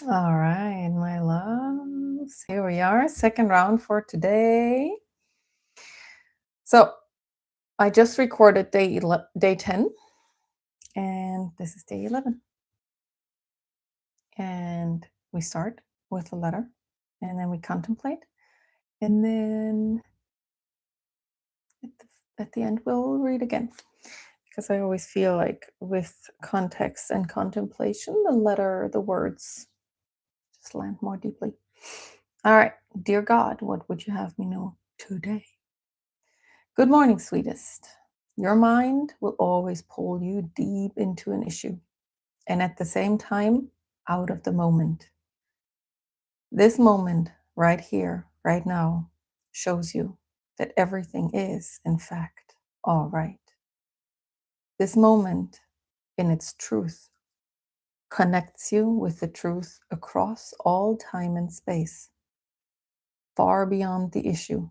All right, my loves. Here we are, second round for today. So I just recorded day 10, and this is day 11. And we start with a letter, and then we contemplate, and then at the end we'll read again. Because I always feel like with context and contemplation, the words just land more deeply. All right, dear God, what would you have me know today? Good morning, sweetest. Your mind will always pull you deep into an issue and at the same time out of the moment. This moment, right here, right now, shows you that everything is, in fact, all right. This moment, in its truth, connects you with the truth across all time and space, far beyond the issue,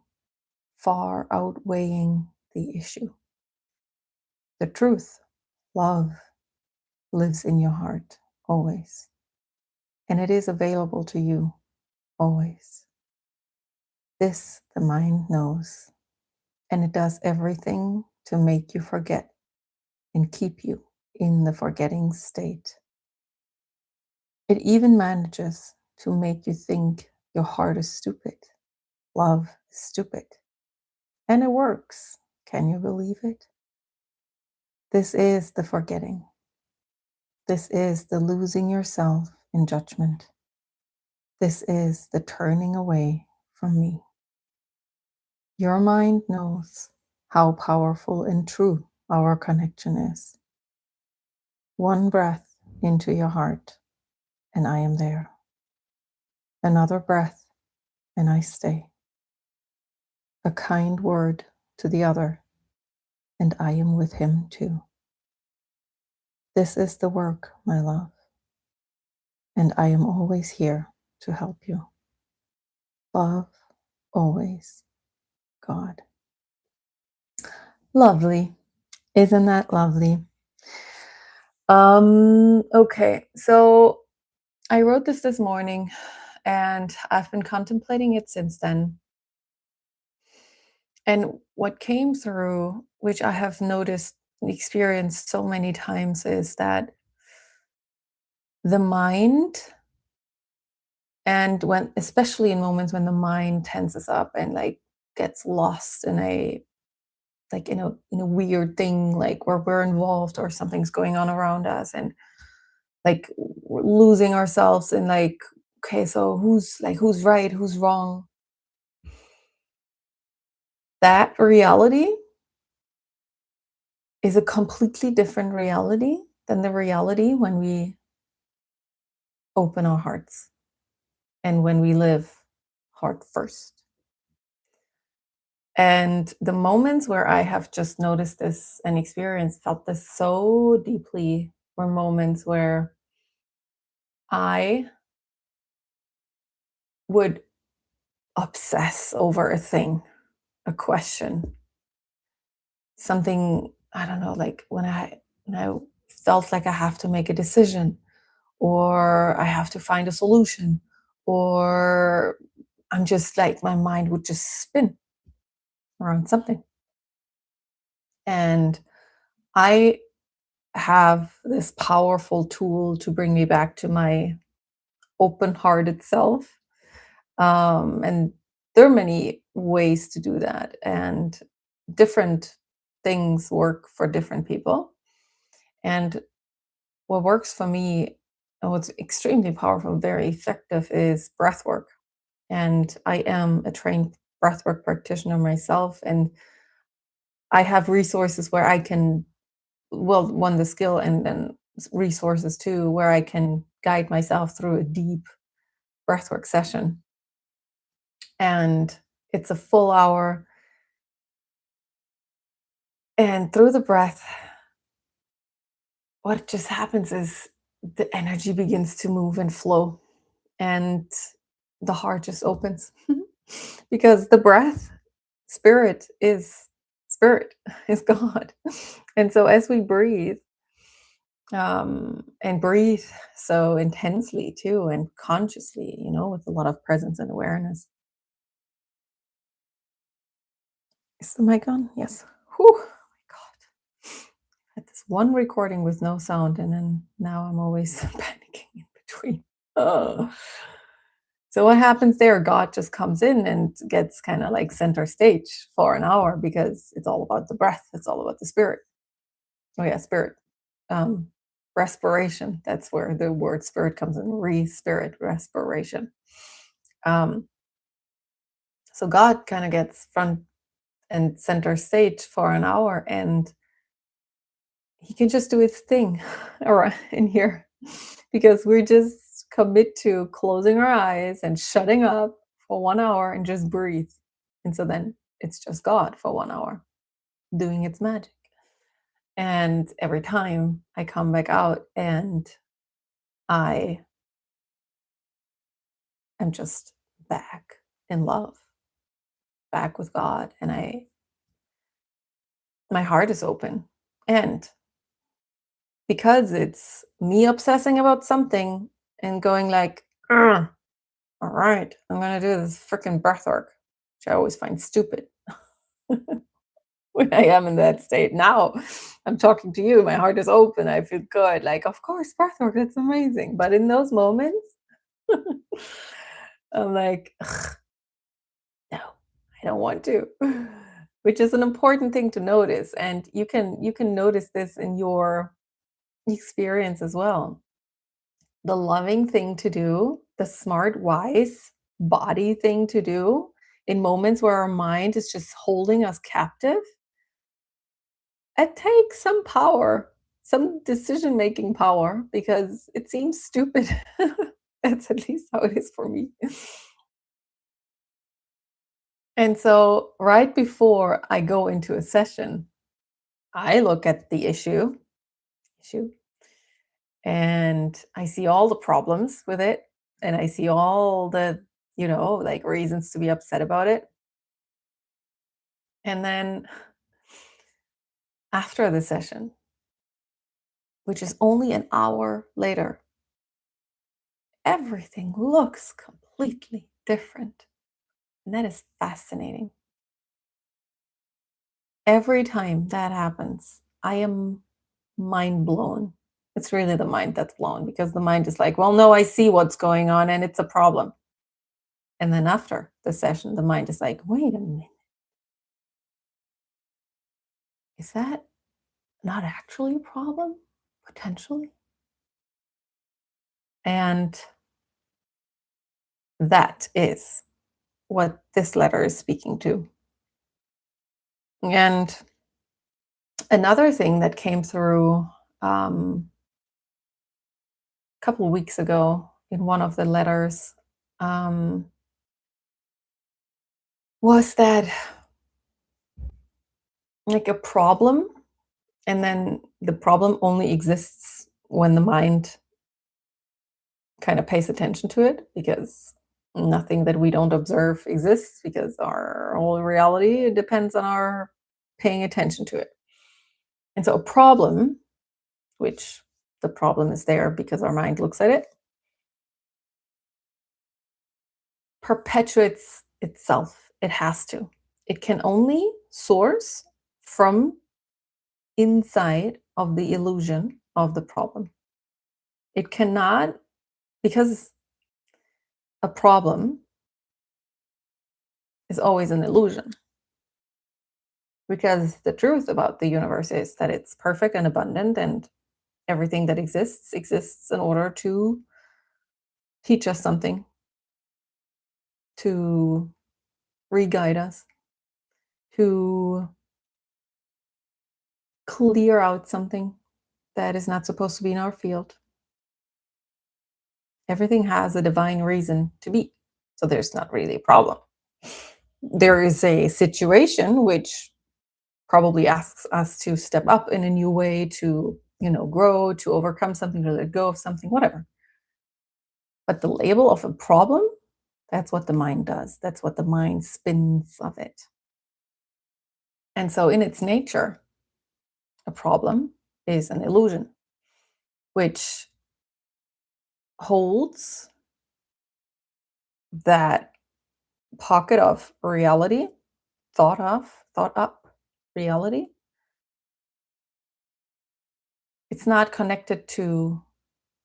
far outweighing the issue. The truth, love, lives in your heart always, and it is available to you always. This the mind knows, and it does everything to make you forget and keep you in the forgetting state. It even manages to make you think your heart is stupid, love is stupid, and it works. Can you believe it? This is the forgetting. This is the losing yourself in judgment. This is the turning away from me. Your mind knows how powerful and true our connection is. One breath into your heart, and I am there. Another breath, and I stay. A kind word to the other, and I am with him too. This is the work, my love, and I am always here to help you. Love, always, God. Lovely. Isn't that lovely? Okay, so I wrote this morning and I've been contemplating it since then. And what came through, which I have noticed, experienced so many times, is that the mind, and when, especially in moments when the mind tenses up and like gets lost in a in a weird thing, like where we're involved or something's going on around us, and like we're losing ourselves in like, okay, so who's right, who's wrong? That reality is a completely different reality than the reality when we open our hearts and when we live heart first. And the moments where I have just noticed this and experienced, felt this so deeply, were moments where I would obsess over a thing, a question, something, I don't know, like when I felt like I have to make a decision, or I have to find a solution, or I'm just like my mind would just spin around something. And I have this powerful tool to bring me back to my open hearted self. And there are many ways to do that, and different things work for different people. And what works for me and what's extremely powerful, very effective, is breath work. And I am a trained breathwork practitioner myself, and I have resources where I can, well, one, the skill, and then resources too, where I can guide myself through a deep breathwork session. And it's a full hour. And through the breath, what just happens is the energy begins to move and flow, and the heart just opens because the breath, spirit is spirit, is God. And so as we breathe, and breathe so intensely too and consciously, with a lot of presence and awareness. Is the mic on? Yes. Whew. Oh my God. I had this one recording with no sound, and then now I'm always panicking in between. Oh. So what happens there? God just comes in and gets kind of like center stage for an hour because it's all about the breath. It's all about the spirit. Oh yeah, spirit. Um, respiration. That's where the word spirit comes in. Spirit, respiration. Um, so God kind of gets front and center stage for an hour, and he can just do his thing around in here because we just commit to closing our eyes and shutting up for 1 hour and just breathe. And so then it's just God for 1 hour doing its magic. And every time I come back out and I am just back in love, back with God, and my heart is open. And because it's me obsessing about something and going like, "Ugh, all right, I'm gonna do this freaking breath work," which I always find stupid when I am in that state. Now I'm talking to you, my heart is open, I feel good. Like, of course, breath work, that's amazing. But in those moments, I'm like, "Ugh, no, I don't want to." Which is an important thing to notice. And you can notice this in your experience as well. The loving thing to do, the smart, wise body thing to do in moments where our mind is just holding us captive, it takes some power, some decision making power, because it seems stupid. That's at least how it is for me. And so, right before I go into a session, I look at the issue, and I see all the problems with it, and I see all the, like reasons to be upset about it. And then after the session, which is only an hour later, everything looks completely different. And that is fascinating. Every time that happens, I am mind blown. It's really the mind that's blown because the mind is like, well, no, I see what's going on and it's a problem. And then after the session, the mind is like, wait a minute, is that not actually a problem? Potentially. And that is what this letter is speaking to. And another thing that came through a couple of weeks ago in one of the letters um, was that like a problem, and then the problem only exists when the mind kind of pays attention to it, because nothing that we don't observe exists, because our whole reality depends on our paying attention to it. And so a problem, which the problem is there because our mind looks at it, perpetuates itself. It has to. It can only source from inside of the illusion of the problem. It cannot, because a problem is always an illusion. Because the truth about the universe is that it's perfect and abundant, and everything that exists in order to teach us something, to re-guide us, to clear out something that is not supposed to be in our field. Everything has a divine reason to be. So there's not really a problem. There is a situation which probably asks us to step up in a new way, to, grow, to overcome something, to let go of something, whatever. But the label of a problem, that's what the mind does. That's what the mind spins of it. And so in its nature, a problem is an illusion. which holds that pocket of reality, thought up reality. It's not connected to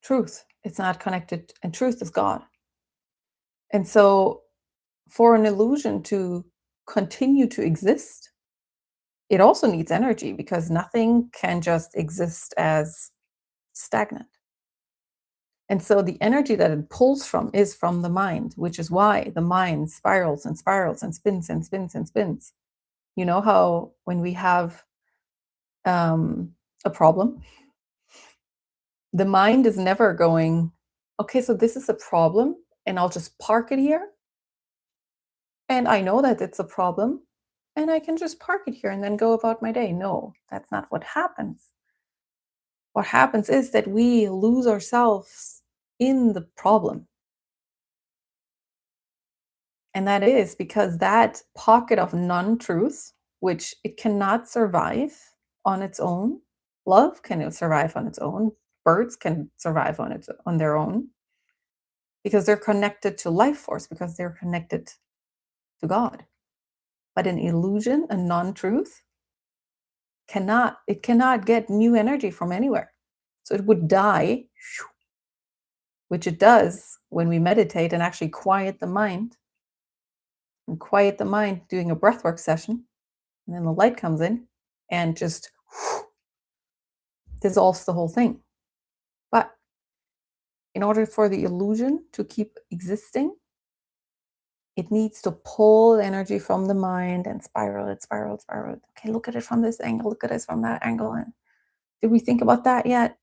truth. It's not connected, and truth is God. And so, for an illusion to continue to exist, it also needs energy because nothing can just exist as stagnant. And so the energy that it pulls from is from the mind, which is why the mind spirals and spirals and spins and spins and spins. You know how when we have a problem, the mind is never going, okay, so this is a problem, and I'll just park it here. And I know that it's a problem, and I can just park it here and then go about my day. No, that's not what happens. What happens is that we lose ourselves in the problem. And that is because that pocket of non-truth, which it cannot survive on its own, love can survive on its own, birds can survive on their own, because they're connected to life force, because they're connected to God. But an illusion, a non-truth, cannot get new energy from anywhere. So it would die, which it does when we meditate and actually quiet the mind, and quiet the mind doing a breathwork session. And then the light comes in and just dissolves the whole thing. But in order for the illusion to keep existing, it needs to pull energy from the mind and spiral it, spiral it, spiral it. Okay, look at it from this angle, look at it from that angle. And did we think about that yet?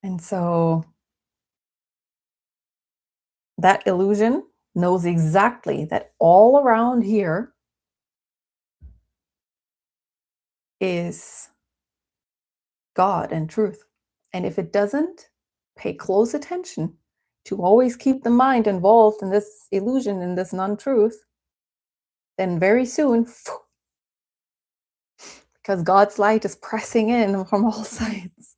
And so that illusion knows exactly that all around here is God and truth. And if it doesn't pay close attention to always keep the mind involved in this illusion, in this non-truth, then very soon, because God's light is pressing in from all sides,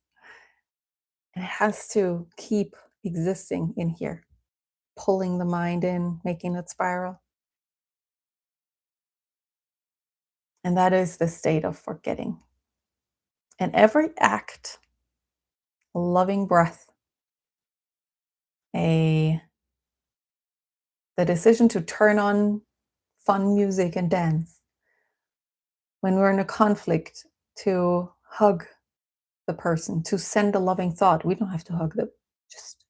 and it has to keep existing in here, pulling the mind in, making it spiral. And that is the state of forgetting. And every act, a loving breath, a the decision to turn on fun music and dance, when we're in a conflict, to hug the person, to send a loving thought. We don't have to hug them. Just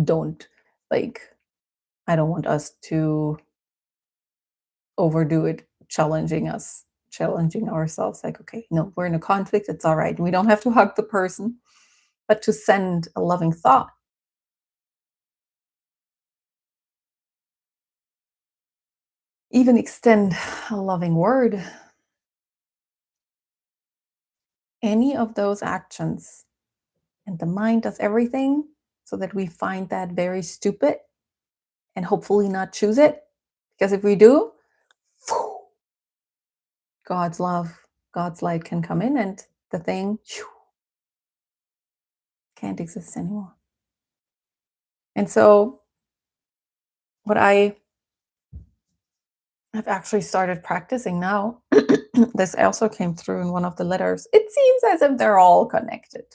don't. Like, I don't want us to overdo it, challenging ourselves. Like, okay, no, we're in a conflict. It's all right. We don't have to hug the person, but to send a loving thought. Even extend a loving word. Any of those actions. And the mind does everything so that we find that very stupid and hopefully not choose it. Because if we do, God's love, God's light can come in and the thing can't exist anymore. And so, what I have actually started practicing now, this also came through in one of the letters. It seems as if they're all connected.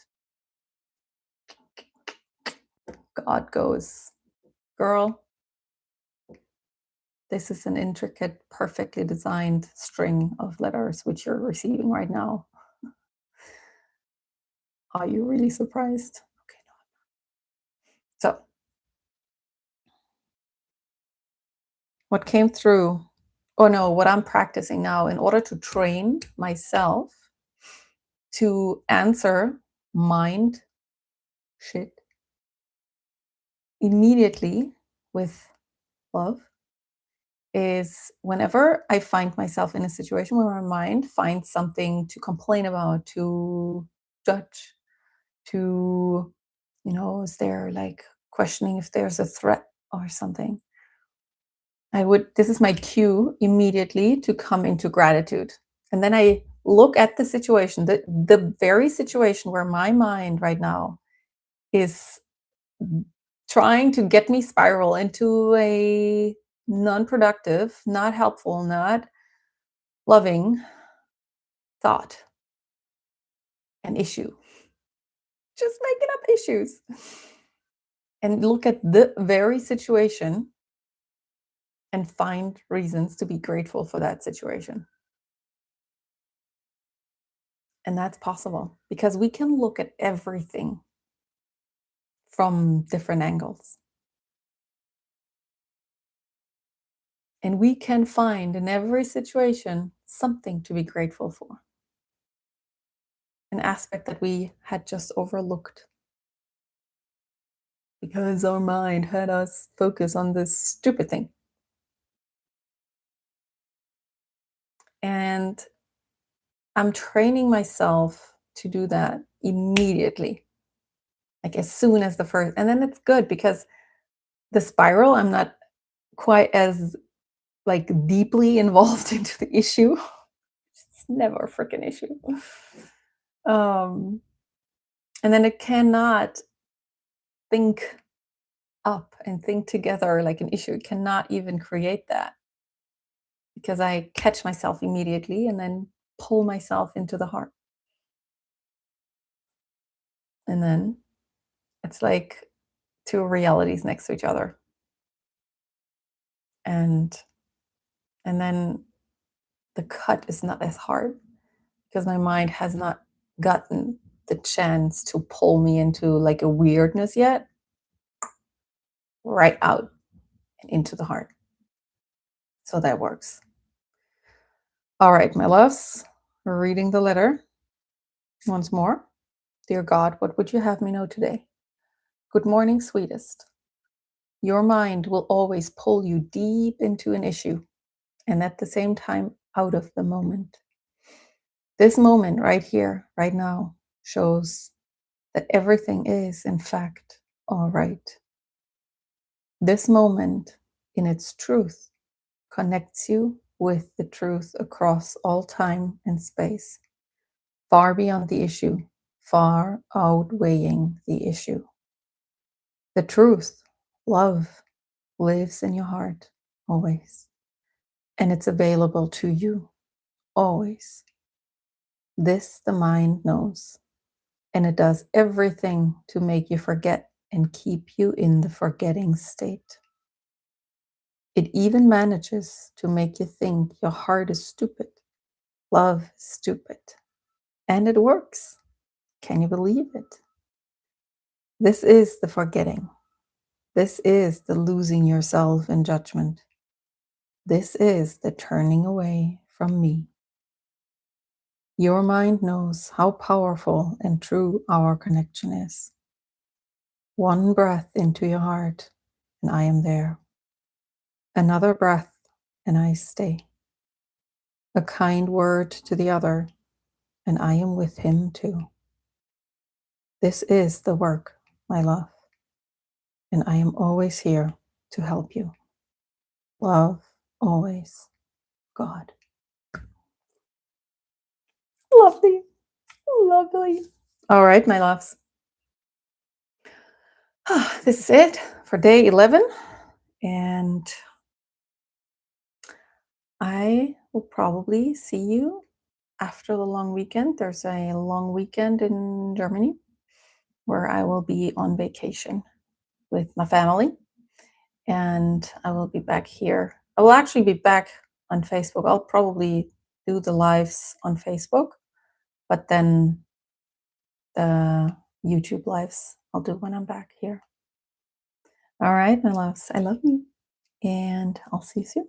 God goes, girl, this is an intricate, perfectly designed string of letters which you're receiving right now. Are you really surprised? Okay, no. So, what came through, oh no, what I'm practicing now in order to train myself to answer mind shit immediately with love is whenever I find myself in a situation where my mind finds something to complain about, to judge, to, is there like questioning if there's a threat or something. this is my cue immediately to come into gratitude. And then I look at the situation, the very situation where my mind right now is trying to get me spiral into a non-productive, not helpful, not loving thought, an issue, just making up issues. And look at the very situation and find reasons to be grateful for that situation. And that's possible because we can look at everything from different angles. And we can find in every situation something to be grateful for, an aspect that we had just overlooked because our mind had us focus on this stupid thing. And I'm training myself to do that immediately, like as soon as the first, and then it's good because the spiral, I'm not quite as like deeply involved into the issue. It's never a freaking issue. Um, and then it cannot think up and think together like an issue. It cannot even create that because I catch myself immediately and then pull myself into the heart. And then it's like two realities next to each other. And then the cut is not as hard because my mind has not gotten the chance to pull me into like a weirdness yet, right out and into the heart. So that works. All right, my loves, we're reading the letter once more. Dear God, what would you have me know today? Good morning, sweetest. Your mind will always pull you deep into an issue and at the same time out of the moment. This moment right here, right now, shows that everything is, in fact, all right. This moment, in its truth, connects you with the truth across all time and space, far beyond the issue, far outweighing the issue. The truth, love, lives in your heart always, and it's available to you always. This the mind knows, and it does everything to make you forget and keep you in the forgetting state. It even manages to make you think your heart is stupid, love is stupid, and it works. Can you believe it? This is the forgetting. This is the losing yourself in judgment. This is the turning away from me. Your mind knows how powerful and true our connection is. One breath into your heart, and I am there. Another breath, and I stay. A kind word to the other, and I am with him too. This is the work, my love, and I am always here to help you. Love, always, God. Lovely, lovely. All right, my loves. This is it for day 11, and I will probably see you after the long weekend. There's a long weekend in Germany where I will be on vacation with my family, and I will be back here. I will actually be back on Facebook. I'll probably do the lives on Facebook, but then the YouTube lives I'll do when I'm back here. All right, my loves, I love you, and I'll see you soon.